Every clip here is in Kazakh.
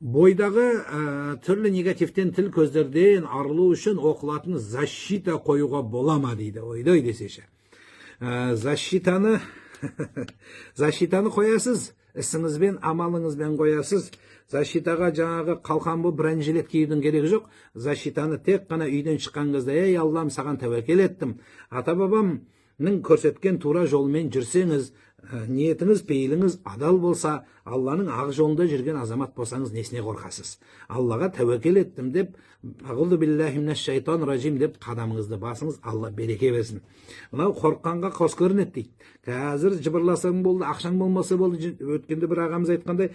бойдағы түрлі негативтен тіл көздерден арылу үшін оқылатын защита қоюға бола ма дейді. Ойдай десеше. Защитаны защитаны қоясыз, ісіңізбен, амалыңызбен қоясыз. Защитаға жаңағы қалқан болып бірән жилет киюдің керегі жоқ. Защитаны тек қана үйден шыққан кезде, ей Аллам, саған тәуекел еттім, ата бабамның көрсеткен тура жолмен жүрсеңіз, ниетіңіз, пейіліңіз адал болса, Алланың ақ жолында жүрген азамат болсаңыз, несіне қорқасыз? Аллаға тәуекел еттім деп, ағуду биллахи минаш шайтан ражим деп қадамыңызды басыңыз, Алла береке берсін. Мынау қорыққанға қос көрінеді дейді. Қазір жыбырласаң болды, ақшаң болмаса болды. Өткенде бір ағамыз айтқандай,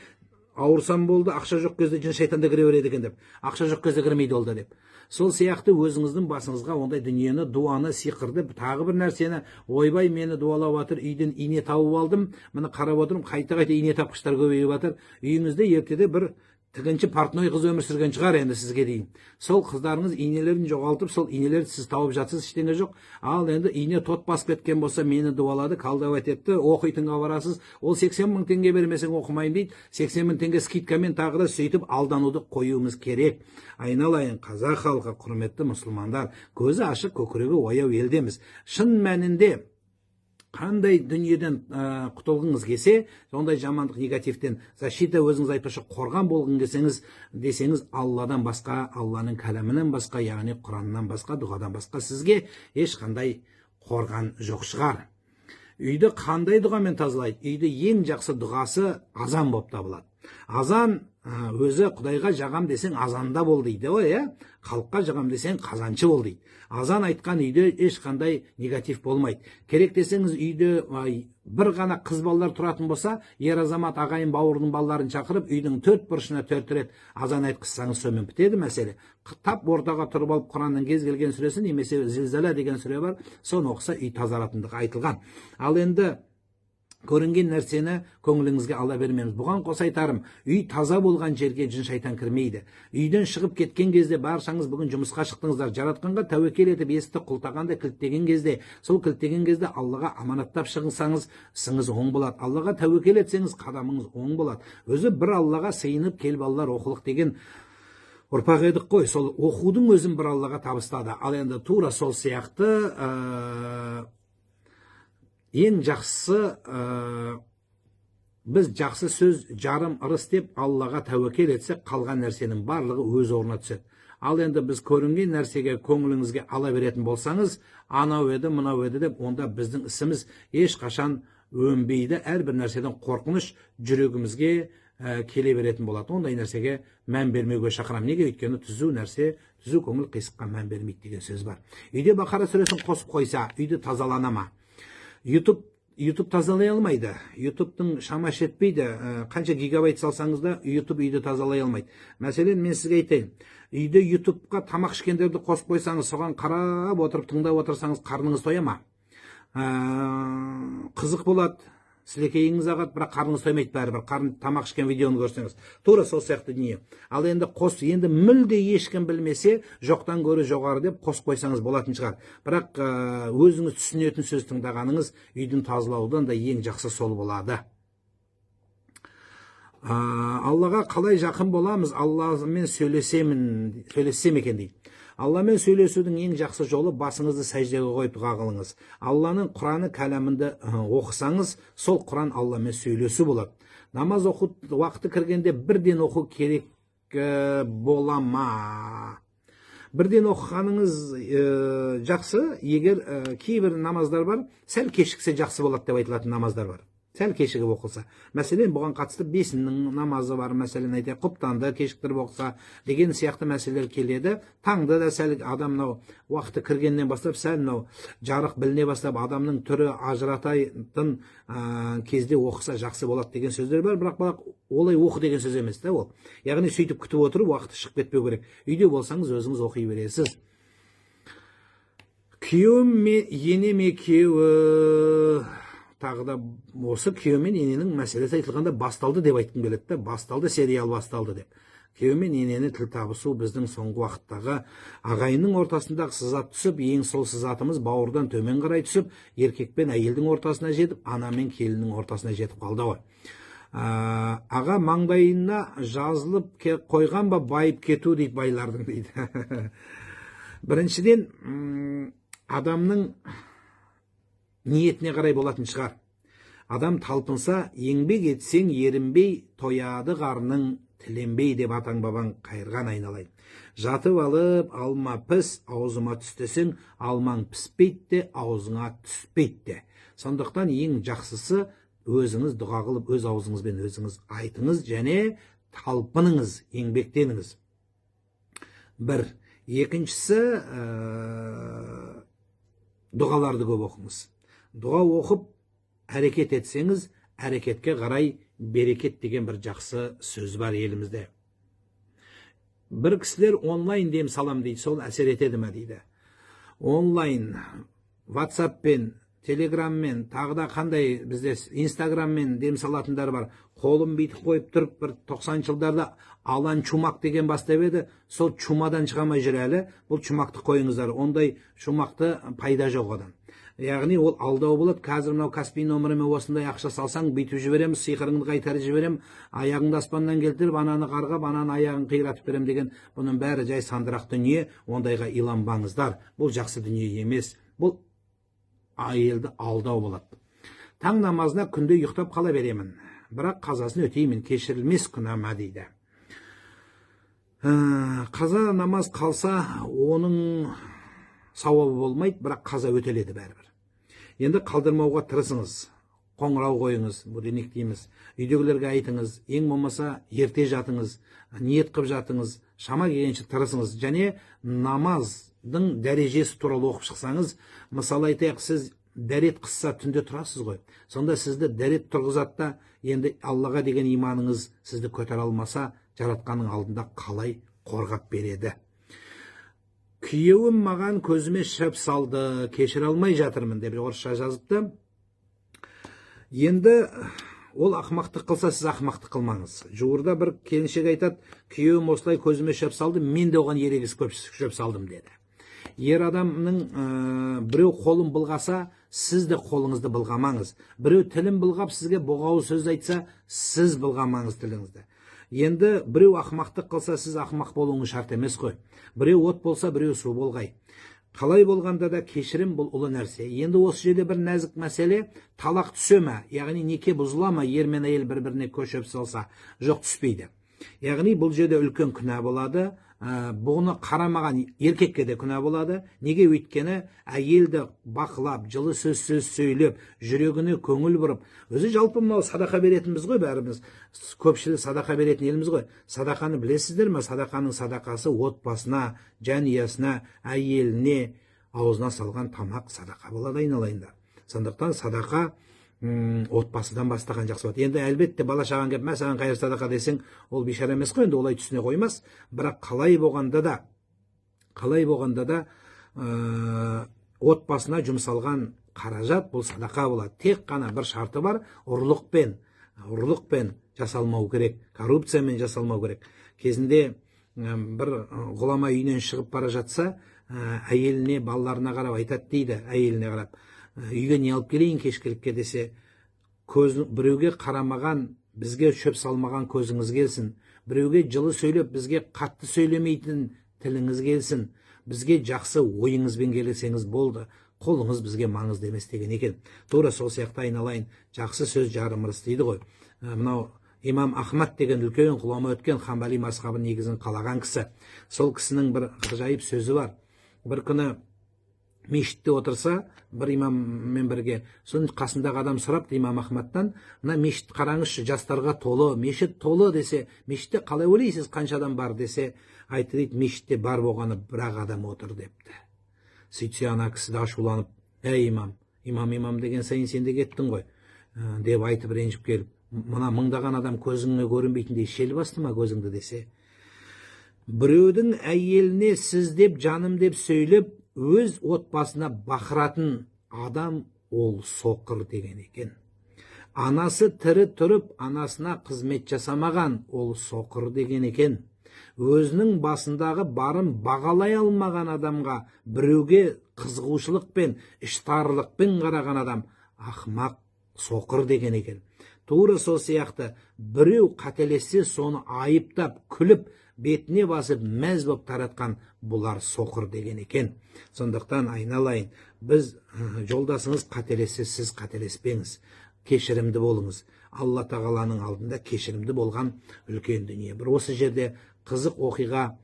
ауырсам болды, ақша жоқ кезде жын шайтан да кіре береді екен деп. Ақша жоқ кезде кірмейді ол да деп. Сол сияқты өзіңіздің басыңызға ондай дүниені, дуаны, сиқырды, тағы бір нәрсені, ойбай мені дуалап жатыр, үйден ине тауып алдым, мені қарап отырмын, қайта-қайта ине тапқыштар көбейіп жатыр. Үйіңізде ертеде бір тігінші портной қыз өмір сүрген шығар енді сізге дейін. Сол қыздарыңыз инелерін жоғалтып, сол инелерді сіз тауып жатсыз, ештеңе жоқ. Ал енді ине тот басып кеткен болса, мені дуалады, қалдават етті, оқитынға барасыз. Ол 80 мың теңге бермесең оқымайын дейді. 80 мың теңге скидкамен тағы да сөйтіп алдануды қоюымыз керек. Айналайын қазақ халқы, құрметті мұсылмандар, көзі ашық, көкірегі ояу елдеміз. Шын мәнінде қандай дүниеден құтылғыңыз келсе, сондай жамандық, негативтен защита, өзіңіз айтпақшы қорған болғың келсеңіз, десеңіз, Алладан басқа, Алланың кәлімінен басқа, яғни Құраннан басқа, дұғадан басқа сізге ешқандай қорған жоқ шығар. Үйді қандай дұғамен тазалайды? Үйді ең жақсы дұғасы азан болып табылады. Азан өзі Құдайға жағам десең азанда бол дейді ғой, халыққа жағам десең қазаншы бол дейді. Азан айтқан үйде ешқандай негатив болмайды. Керек десеңіз үйде бір ғана қыз балалар тұратын болса, ер азамат ағайын бауырдың балаларын шақырып, үйдің төрт бұрышына 4 рет азан айтқызсаңыз, сонымен бітеді мәселе. Тап ортаға тұрып алып Құранның кез келген сүресі, немесе Зилзала деген сүре бар, соны оқыса үй тазаратындығы айтылған. Ал енді көрінген нәрсені көңіліңізге ала бермеңіз. Бұған қоса айтарым, үй таза болған жерге жын шайтан кірмейді. Үйден шығып кеткен кезде, баршаңыз бүгін жұмысқа шықтыңыздар, жаратқанға тәуекел етіп есікті құлтағанда, кілттеген кезде, сол кілттеген кезде Аллаға аманаттап шығыңсаңыз, ісіңіз оң болады. Аллаға тәуекел етсеңіз, қадамыңыз оң болады. Өзі бір Аллаға сыйынып кел балалар, оқылық деген ұрпақ едік қой. Сол оқудың өзін бір Аллаға табыстады. Ал енді тура сол сияқты ең жақсы, біз жақсы сөз жарым ырыс деп Аллаға тәуекел етсек, қалған нәрсенің барлығы өз орнына түседі. Ал енді біз көрінген нәрсеге көңіліңізге ала беретін болсаңыз, анау еді, мынау еді деп, онда біздің ісіміз ешқашан өнбейді. Әрбір нәрседен қорқыныш жүрегімізге келе беретін болады. Ондай нәрсеге мән бермеуге шақырам. Неге? Өйткені түзу нәрсе, түзу көңіл қисыққа мән бермейді деген сөз бар. Үйде Бақара сүресін қосып қойса, үйді тазалана ма? YouTube тазалай алмайды. YouTube'тың шамасы жетпейді. Қанша гигабайт салсаңыз да YouTube үйді тазалай алмайды. Мәселен, мен сізге айтайын. Үйде YouTube'қа тамақ ішкендерді қосып қойсаңыз, соған қарап отырып, тыңдап отырсаңыз, қарныңыз тоя ма? Қызық болады. Сілекейіңіз ағады, бірақ қарныңыз тоймайды бәрібір. Тамақ ішкен видеоны көрсеңіз. Тура сол сияқты дүние. Ал енді енді мүлде ешкім білмесе, жоқтан гөрі жоғары деп қосып қойсаңыз болатын шығар. Бірақ өзіңіз түсінетін сөз тыңдағаныңыз үйдің тазалаудан да ең жақсы сол болады. Аллаға қалай жақын боламыз? Алламен сөйлесем екен дейді. Алламен сөйлесудің ең жақсы жолы басыңызды сәждеге қойып дұға қылыңыз. Алланың Құраны кәләмінде оқысаңыз, сол Құран Алламен сөйлесу болады. Намаз оқу уақыты кіргенде бірден оқу керек бола ма? Бірден оқығаныңыз жақсы, егер кейбір намаздар бар, сәл кешіксе жақсы болады деп айтылатын намаздар бар. Сәл кешігіп оқылса. Мәселен, бұған қатысты бесіннің намазы бар, мәселен айтайық, құптанды кешіктіріп оқса деген сияқты мәселелер келеді. Таңда да сәл адамның уақыты кіргеннен бастап, сәл жарық біліне бастап, адамның түрі ажыратайтын кезде оқыса жақсы болады деген сөздер бар. Бірақ олай оқы деген сөз емес та ол. Яғни сөйтіп күтіп отырып, уақыты шығып кетпеу керек. Үйде болсаңыз өзіңіз оқи бересіз. Күйеуім енем екеуі, тағы да осы күйеу мен ененің мәселесі айтылғанда басталды деп айтқым келеді. Басталды, сериал басталды деп. Күйеу мен енені тіл табысу біздің соңғы уақыттағы ағайынның ортасындағы сызат түсіп, ең сол сызатымыз бауырдан төмен қарай түсіп, еркек пен әйелдің ортасына жетіп, ана мен келіннің ортасына жетіп қалды ғой. Аға маңдайына жазылып қойған ба байып кету дейді байлардың дейді. Біріншіден, адамның ниетіне қарай болатын шығар. Адам талпынса, еңбек етсең ерінбей, тояды қарның тіленбей деп атаң бабаң қайырған айналайын. Жатып алып, алма піс, аузыма түс десең, алмаң піспейді де, аузыңа түспейді де. Сондықтан ең жақсысы өзіңіз дұға қылып, өз аузыңызбен өзіңіз айтыңыз және талпыныңыз, еңбектеніңіз. Бір. Екіншісі, дұғаларды көп оқыңыз. Дұға оқып, әрекет етсеңіз, әрекетке қарай берекет деген бір жақсы сөз бар елімізде. Бір кісілер онлайн дем салам дейді, сол әсер етеді ме дейді. Онлайн, WhatsApp-пен, Telegram-мен, тағы да қандай бізде Instagram-мен дем салатындар бар. Қолын бүйтіп қойып тұрып, бір 90 жылдарда алан чумақ деген бастап еді, сол чумадан шығамай жүр әлі. Бұл чумақты қойыңыздар, ондай чумақты пайда жоқ одан. Яғни ол алдау болады. Қазір мынау Каспий номеріме осындай ақша салсаң, бүйтіп жіберем, сиқырыңды қайтарып жіберем, аяғыңды аспаннан келтіріп, ананы қарғап, ананы аяғын қиратып берем деген, бұның бәрі жай сандырақ дүние. Ондайға иланбаңыздар. Бұл жақсы дүние емес. Бұл әйелді алдау болады. Таң намазына күнде ұйықтап қала беремін, бірақ қазасын өтеймін, кешірілмес күнәма дейді. Қаза намаз қалса, оның сауабы болмайды, бірақ қаза өтеледі бәрібір. Енді қалдырмауға тырысыңыз, қоңырау қойыңыз, будильник дейміз, үйдегілерге айтыңыз, ең болмаса ерте жатыңыз, ниет қып жатыңыз, шама келгенше тырысыңыз, және намаздың дәрежесі туралы оқып шықсаңыз. Мысалы айтайық, сіз дәрет қысса түнде тұрасыз ғой, сонда сізді дәрет тұрғызады да, енді Аллаға деген иманыңыз сізді көтере алмаса, жаратқанның алдында қалай қорғап береді. Күйеуім маған көзіме шөп салды, кешіре алмай жатырмын деп орысша жазыпты. Енді ол ақымақтық қылса, сіз ақымақтық қылмаңыз. Жуырда бір келіншек айтады, күйеуім осылай көзіме шөп салды, мен де оған ерегіс шөп салдым деді. Ер адамның біреу қолын былғаса, сіз де қолыңызды былғамаңыз. Біреу тілін былғап, сізге боғауыз сөз айтса, сіз былғамаңыз тіліңізді. Енді біреу ақымақтық қылса, сіз ақымақ болуыңыз шарт емес қой. Біреу от болса, біреу су болғай. Қалай болғанда да кешірім бұл ұлы нәрсе. Енді осы жерде бір нәзік мәселе, талақ түсе ме, яғни неке бұзыла ма, ер мен әйел бір-біріне көшіп салса? Жоқ, түспейді. Яғни бұл жерде үлкен күнә болады. Бұны қарамаған еркекке де күнә болады. Неге? Өйткені әйелді бақылап, жылы сөз сөйлеп, жүрегіне көңіл бұрып, өзі жалпы мынау садақа беретінбіз ғой, бәріміз көпшілік садақа беретін еліміз ғой. Садақаны білесіздер ме? Садақаның садақасы отбасына, жанұясына, әйеліне, аузына салған тамақ садақа болады, айналайындар. Сондықтан садақа отбасыдан бастаған жақсы болады. Енді әлбетте бала шаған кеп, мә саған қайыр садақа десең, ол бишара емес қой, енді олай түсіне қоймас. Бірақ қалай болғанда да отбасына жұмсалған қаражат бұл садақа болады. Тек қана бір шарты бар, ұрлықпен жасалмау керек, коррупциямен жасалмау керек. Кезінде бір ғұлама үйінен шығып бара жатса, әйеліне, балаларына қарап айтады дейді, әйеліне қарап, үйге не алып келейін кешкілікке десе, біреуге қарамаған, бізге шөп салмаған көзіңіз келсін, біреуге жылы сөйлеп, бізге қатты сөйлемейтін тіліңіз келсін, бізге жақсы ойыңызбен келсеңіз болды, қолыңыз бізге маңызды емес деген екен. Тура сол сияқты айналайын, жақсы сөз жарым ырыс дейді ғой. Мынау имам Ахмад деген үлкен ғұлама өткен, Ханбали мазхабын негізін қалаған кісі. Сол кісінің бір ғажайып сөзі бар. Бір күні мешітте отырса, бір имаммен бірге, соның қасындағы адам сұрапты имам Ахмадтан, мына мешіт қараңызшы, жастарға толы, мешіт толы десе, мешітте қалай ойлайсыз, қанша адам бар десе, айтты дейді, мешітте бар болғаны бір-ақ адам отыр депті. Сөйтсе ана кісі де ашуланып, имам деген сайын сен де кеттің ғой, деп айтып ренжіп келіп, мына мыңдаған адам көзіңе көрінбейтіндей шел басты ма көзіңді десе, біреудің әйеліне сіз деп, жаным деп сөйлеп, өз отбасына бақыратын адам ол соқыр деген екен. Анасы тірі тұрып, анасына қызмет жасамаған ол соқыр деген екен. Өзінің басындағы барын бағалай алмаған адамға біреуге қызығушылықпен, іштарлықпен қараған адам ақымақ, соқыр деген екен. тура сол сияқты біреу қателессе соны айыптап күліп бетіне басып мәз боп таратқан бұлар соқыр деген екен. Сондықтан айналайын, біз жолдасыңыз қателессе сіз қателеспеңіз, кешірімді болыңыз. Алла тағаланың алдында кешірімді болған үлкен дүние. Бір осы жерде қызық оқиға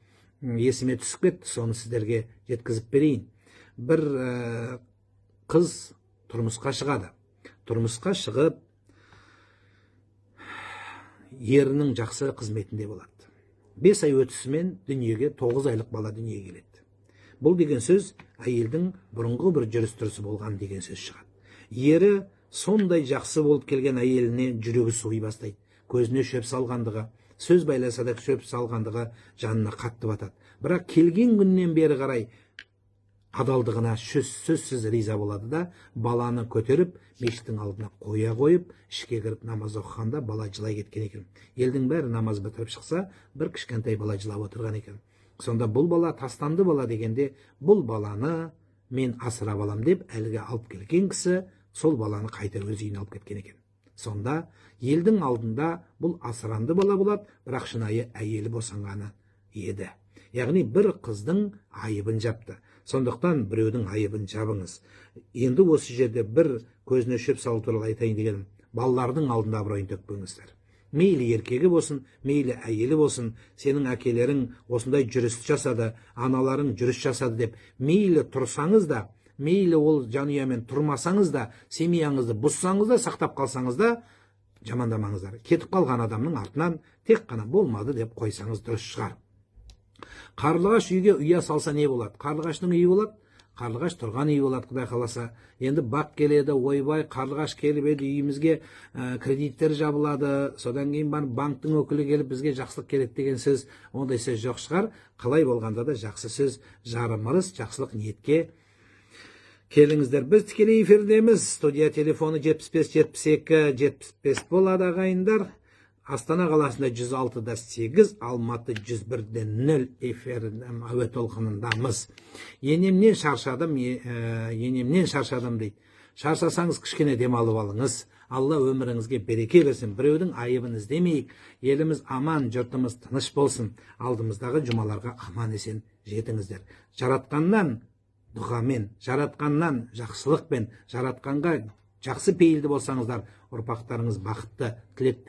есіме түсіп кетті, соны сіздерге жеткізіп берейін. Бір қыз тұрмысқа шығады. Тұрмысқа шығып, ерінің жақсы қызметінде болады. 5 ай өтісімен дүниеге 9 айлық бала дүниеге келеді. Бұл деген сөз әйелдің бұрынғы бір жүріс-тұрысы болған деген сөз шығады. Ері сондай жақсы болып келген әйеліне жүрегі суый бастайды. Көзіне шөп салғандығы, сөз байласа да шөп салғандығы жанына қатты батады. Бірақ келген күннен бері қарай адалдығына сөзсіз риза болады да, баланы көтеріп, мешіттің алдына қоя қойып, ішке кіріп намаз оқығанда бала жылай кеткен екен. Елдің бәрі намаз бітіріп шықса, бір кішкентай бала жылап отырған екен. Сонда бұл бала тастанды бала дегенде, бұл баланы мен асырап алам деп әлгі алып келген кісі сол баланы қайта өз үйіне алып кеткен екен. Сонда елдің алдында бұл асыранды бала болады, бірақ шынайы әйелі босанғаны еді. Яғни бір қыздың айыбын жапты. Сондықтан біреудің айыбын жабыңыз. Енді осы жерде бір көзіне шөп салу туралы айтайын дегенім, балалардың алдында абыройын төкпеңіздер. Мейлі еркегі болсын, мейлі әйелі болсын, сенің әкелерің осындай жүріс жасады, аналарың жүріс жасады деп, мейлі тұрсаңыз да, мейлі ол жанұямен тұрмасаңыз да, семьяңызды бұзсаңыз да, сақтап қалсаңыз да, жамандамаңыздар. Кетіп қалған адамның артынан тек қана болмады деп қойсаңыз дұрыс шығар. Қарлығаш үйге ұя салса не болады? Қарлығаштың үйі болады, қарлығаш тұрған үй болады, Құдай қаласа. Енді бақ келеді, ойбай, қарлығаш келіп еді, үйімізге кредиттер жабылады, содан кейін банктың өкілі келіп бізге жақсылық керек деген сөз, ондай сөз жоқ шығар. Қалай болғанда да жақсы сөз, жарым ырыс, жақсылық ниетке келіңіздер. Біз тікелей эфирдеміз. Студия телефоны 75-72-75 болады ағайындар. Астана қаласында 106-8, Алматы 101-0 эфирдің әуе толқынындамыз. Енемнен шаршадым дейді. Шаршасаңыз кішкене демалып алыңыз. Алла өміріңізге береке берсін. Біреудің айыбын іздемейік. Еліміз аман, жұртымыз тыныш болсын. Алдымыздағы жұмаларға аман есен жетіңіздер. Жаратқаннан дұғамен, жаратқаннан жақсылықпен, жаратқанға жақсы пейілді болсаңыздар, ұрпақтарыңыз бақытты, тілекті